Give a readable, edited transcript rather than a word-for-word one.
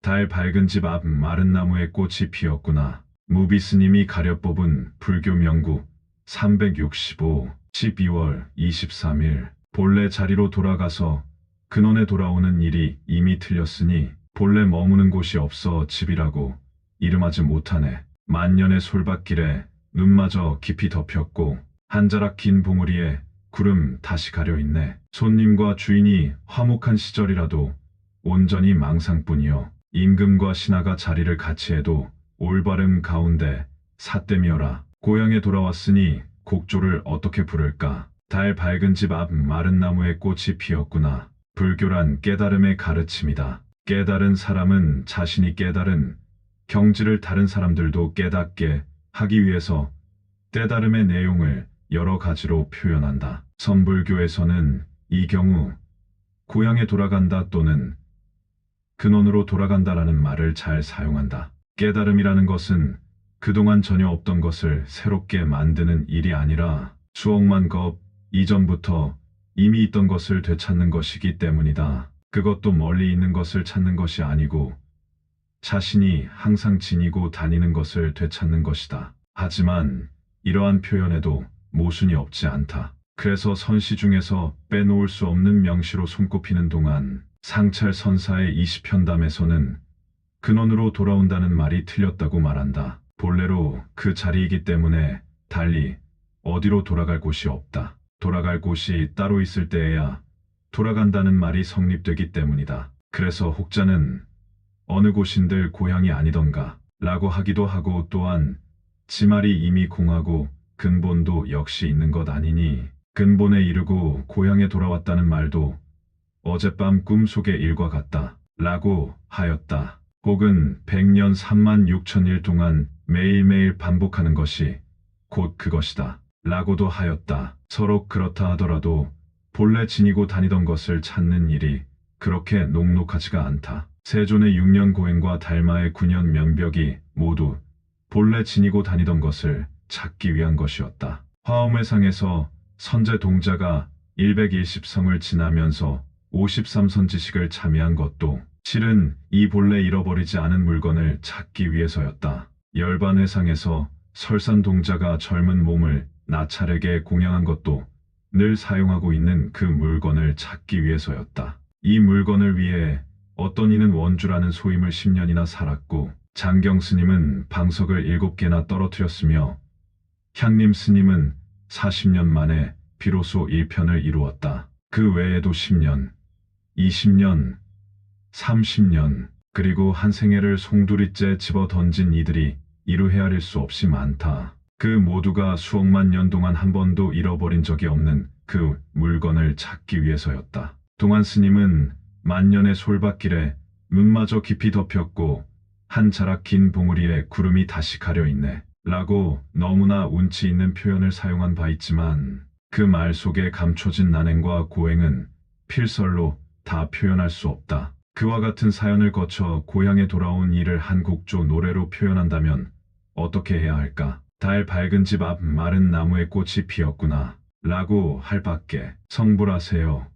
달 밝은 집 앞 마른 나무에 꽃이 피었구나. 무비 스님이 가려 뽑은 불교 명구 365 12월 23일 본래 자리로 돌아가서 근원에 돌아오는 일이 이미 틀렸으니 본래 머무는 곳이 없어 집이라고 이름하지 못하네. 만년의 솔밭길에 눈마저 깊이 덮였고 한 자락 긴 봉우리에 구름 다시 가려 있네. 손님과 주인이 화목한 시절이라도 온전히 망상뿐이여. 임금과 신하가 자리를 같이 해도 올바름 가운데 삿대미어라. 고향에 돌아왔으니 곡조를 어떻게 부를까. 달 밝은 집 앞 마른 나무에 꽃이 피었구나. 불교란 깨달음의 가르침이다. 깨달은 사람은 자신이 깨달은 경지를 다른 사람들도 깨닫게 하기 위해서 깨달음의 내용을 여러 가지로 표현한다. 선불교에서는 이 경우 고향에 돌아간다 또는 근원으로 돌아간다라는 말을 잘 사용한다. 깨달음이라는 것은 그동안 전혀 없던 것을 새롭게 만드는 일이 아니라 수억만 겁 이전부터 이미 있던 것을 되찾는 것이기 때문이다. 그것도 멀리 있는 것을 찾는 것이 아니고 자신이 항상 지니고 다니는 것을 되찾는 것이다. 하지만 이러한 표현에도 모순이 없지 않다. 그래서 선시 중에서 빼놓을 수 없는 명시로 손꼽히는 동안 상찰 선사의 20편담에서는 근원으로 돌아온다는 말이 틀렸다고 말한다. 본래로 그 자리이기 때문에 달리 어디로 돌아갈 곳이 없다. 돌아갈 곳이 따로 있을 때에야 돌아간다는 말이 성립되기 때문이다. 그래서 혹자는 어느 곳인들 고향이 아니던가 라고 하기도 하고 또한 지 말이 이미 공하고 근본도 역시 있는 것 아니니 근본에 이르고 고향에 돌아왔다는 말도 어젯밤 꿈속의 일과 같다 라고 하였다. 혹은 100년 3만 6천일 동안 매일매일 반복하는 것이 곧 그것이다 라고도 하였다. 서로 그렇다 하더라도 본래 지니고 다니던 것을 찾는 일이 그렇게 녹록하지가 않다. 세존의 6년 고행과 달마의 9년 면벽이 모두 본래 지니고 다니던 것을 찾기 위한 것이었다. 화엄회상에서 선제 동자가 110성을 지나면서 53선지식을 참여한 것도 실은 이 본래 잃어버리지 않은 물건을 찾기 위해서였다. 열반회상에서 설산 동자가 젊은 몸을 나찰에게 공양한 것도 늘 사용하고 있는 그 물건을 찾기 위해서였다. 이 물건을 위해 어떤 이는 원주라는 소임을 10년이나 살았고 장경 스님은 방석을 7개나 떨어뜨렸으며 향림 스님은 40년 만에 비로소 1편을 이루었다. 그 외에도 10년, 20년, 30년 그리고 한 생애를 송두리째 집어 던진 이들이 이루 헤아릴 수 없이 많다. 그 모두가 수억만 년 동안 한 번도 잃어버린 적이 없는 그 물건을 찾기 위해서였다. 동안 스님은 만년의 솔밭길에 눈마저 깊이 덮였고 한 자락 긴 봉우리에 구름이 다시 가려 있네 라고 너무나 운치 있는 표현을 사용한 바 있지만 그 말 속에 감춰진 난행과 고행은 필설로 다 표현할 수 없다. 그와 같은 사연을 거쳐 고향에 돌아온 이를 한 곡조 노래로 표현한다면 어떻게 해야 할까? 달 밝은 집 앞 마른 나무에 꽃이 피었구나 라고 할 밖에 성불하세요.